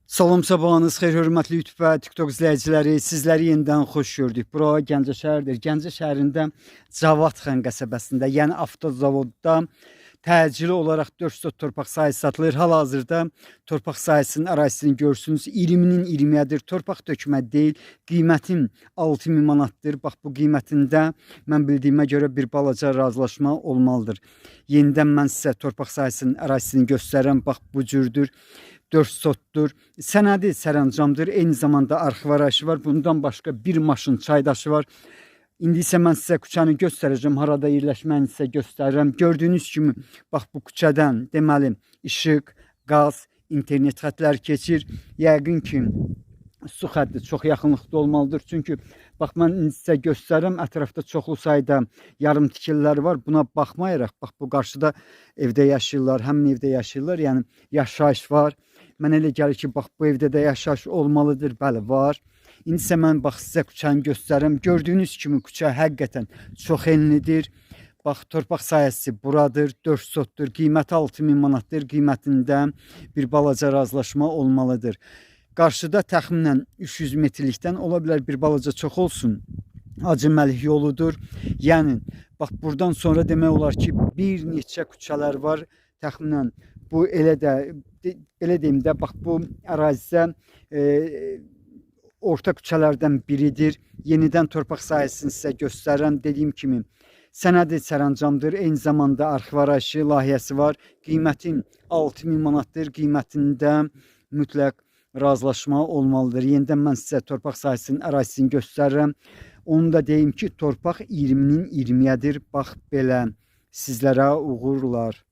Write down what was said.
Salam sabahınız xeyir, hörmətli YouTube və TikTok izləyiciləri. Sizləri yenidən xoş gördük. Bura Gəncə şəhəridir. Gəncə şəhərində Cavadxan qəsəbəsində, yəni avtozavodda təcili olaraq 4 sot torpaq sahəsi satılır. Hal-hazırda torpaq sahəsinin ərazisini görürsünüz. 20-nin 20-yədir. Torpaq tökmə deyil. Qiymətin 6000 manatdır. Bax, bu qiymətində mən bildiyimə görə bir balaca razılaşma olmalıdır. Yenidən mən sizə torpaq sahəsinin ərazisini göstərirəm. Bax, bu cürdür. 4 sotdur. Sənədi sərəncamdır. Eyni zamanda arxiv arayışı var. Bundan başqa bir maşın çaydaşı var. İndi isə mən sizə küçəni göstərəcəm. Harada yerləşməyini sizə göstərirəm. Gördüyünüz kimi bax, bu küçədən deməli işıq, qaz, internet xətləri keçir. Yəqin ki su xətti çox yaxınlıqda olmalıdır. Çünki bax, mən indi sizə göstərirəm. Ətrafda çoxlu sayda yarım tikililər var. Buna baxmayaraq bax, bu qarşıda evdə yaşayırlar, həmin evdə yaşayırlar. Yəni yaşayış var. Mən elə gəlir ki, bax, bu evdə də yaşayış olmalıdır. Bəli, var. İndi isə mən bax, sizə küçəni göstərirəm. Gördüyünüz kimi küçə həqiqətən çox enlidir. Bax, torpaq sahəsi buradır. 4 sotdur. Qiyməti 6000 manatdır. Qiymətində bir balaca razılaşma olmalıdır. Qarşıda təxminən 300 metrlikdən ola bilər bir balaca çox olsun. Hacı Məlik yoludur. Yəni bax, buradan sonra demək olar ki, bir neçə küçələr var. Təxminən bu elə deyim də, bax, bu ərazidə orta küçələrdən biridir. Yenidən torpaq sahəsini sizə göstərirəm. Dediyim kimi sənədi sərəncamdır. Eyni zamanda arxiv arayışı layihəsi var. Qiymətin 6000 manatdır. Qiymətində mütləq razılaşma olmalıdır. Yenidən mən sizə torpaq sahəsinin ərazisini göstərirəm. Onu da deyim ki, torpaq 20-nin 20-yədir. Bax, belə. Sizlərə uğurlar.